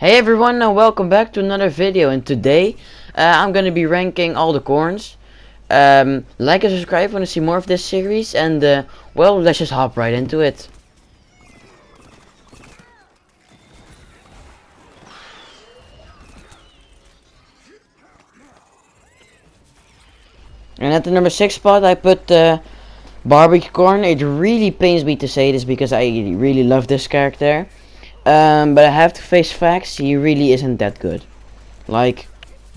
Hey everyone, and welcome back to another video. And today I'm gonna be ranking all the corns. Like and subscribe if you want to see more of this series, and well, let's just hop right into it. And at the number 6 spot I put barbecue corn. It really pains me to say this because I really love this character, but I have to face facts. He really isn't that good. Like,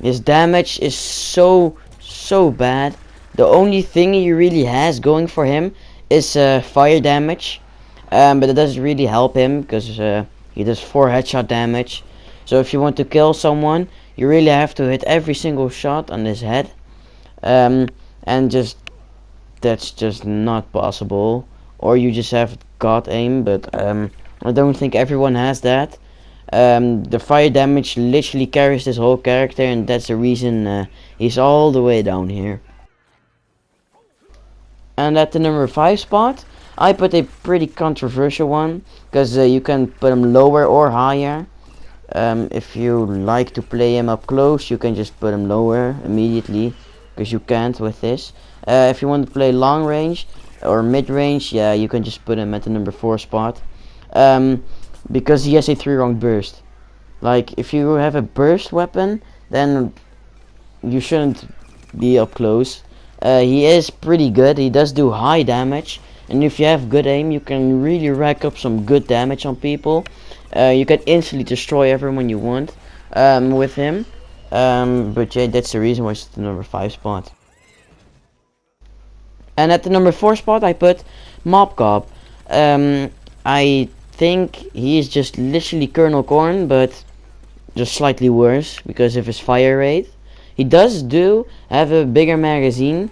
his damage is so bad. The only thing he really has going for him is fire damage, but it doesn't really help him because he does 4 headshot damage. So if you want to kill someone, you really have to hit every single shot on his head, and that's just not possible. Or you just have god aim, but I don't think everyone has that. The fire damage literally carries this whole character, and that's the reason he's all the way down here. And at the number 5 spot I put a pretty controversial one, because you can put him lower or higher. If you like to play him up close, you can just put him lower immediately, because you can't with this. If you want to play long range or mid range, yeah, you can just put him at the number 4 spot. Because he has a 3-round burst. Like, if you have a burst weapon, then you shouldn't be up close. He is pretty good. He does do high damage, and if you have good aim, you can really rack up some good damage on people. You can instantly destroy everyone you want with him. But yeah, that's the reason why it's the number 5 spot. And at the number 4 spot I put Mobgob. I think he is just literally Kernel Corn, but just slightly worse because of his fire rate. He does have a bigger magazine,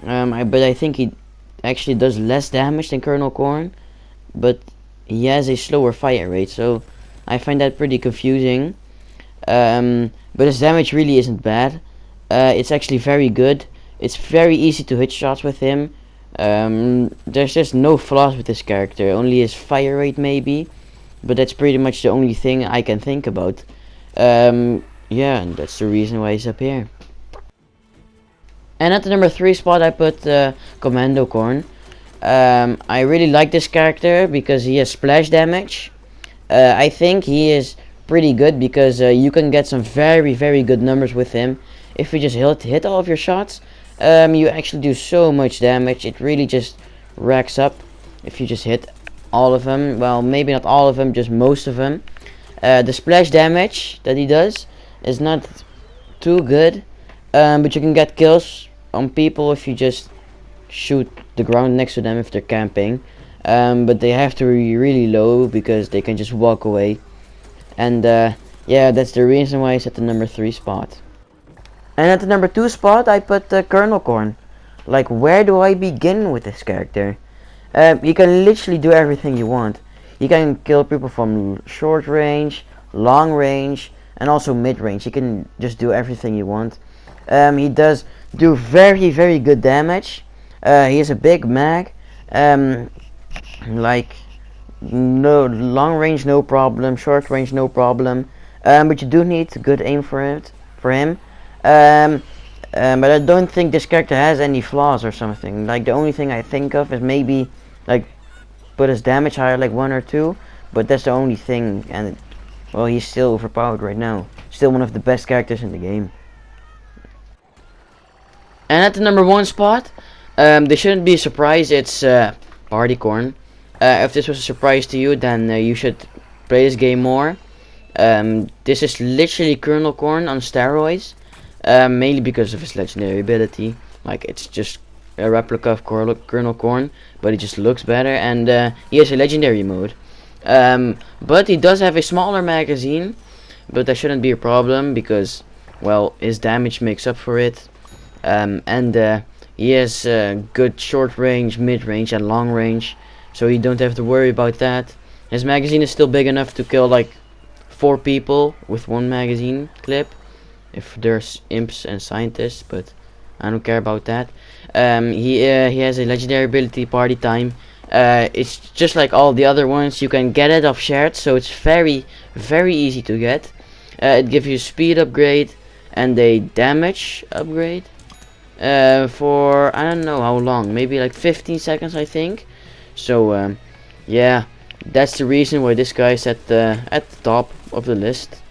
but I think he actually does less damage than Kernel Corn, but he has a slower fire rate, so I find that pretty confusing. But his damage really isn't bad. It's actually very good. It's very easy to hit shots with him. There's just no flaws with this character, only his fire rate maybe, but that's pretty much the only thing I can think about. Yeah, and that's the reason why he's up here. And at the number 3 spot I put Commando Corn. I really like this character because he has splash damage. I think he is pretty good because you can get some very good numbers with him. If you just hit all of your shots, you actually do so much damage. It really just racks up if you just hit all of them. Well, maybe not all of them, just most of them. The splash damage that he does is not too good, but you can get kills on people if you just shoot the ground next to them if they're camping. But they have to be really low because they can just walk away. And yeah, that's the reason why he's at the number 3 spot. And at the number 2 spot I put Kernel Corn. Like, where do I begin with this character? You can literally do everything you want. You can kill people from short range, long range, and also mid range. You can just do everything you want. He does do very good damage. He has a big mag. Like, no long range, no problem. Short range, no problem. But you do need good aim for him. But I don't think this character has any flaws or something. Like, the only thing I think of is maybe like put his damage higher, like 1 or 2. But that's the only thing, and well, he's still overpowered right now. Still one of the best characters in the game. And at the number 1 spot, this shouldn't be a surprise. It's Party Corn. If this was a surprise to you, then you should play this game more. This is literally Kernel Corn on steroids. Mainly because of his legendary ability. Like, it's just a replica of Kernel Corn, but it just looks better, and he has a legendary mode. But he does have a smaller magazine, but that shouldn't be a problem because, well, his damage makes up for it. And he has good short range, mid range, and long range, so you don't have to worry about that. His magazine is still big enough to kill like 4 people with 1 magazine clip, if there's imps and scientists, but I don't care about that. He has a legendary ability, Party Time. It's just like all the other ones. You can get it off shared, so it's very easy to get. It gives you a speed upgrade and a damage upgrade for I don't know how long, maybe like 15 seconds I think. So yeah, that's the reason why this guy's at the top of the list.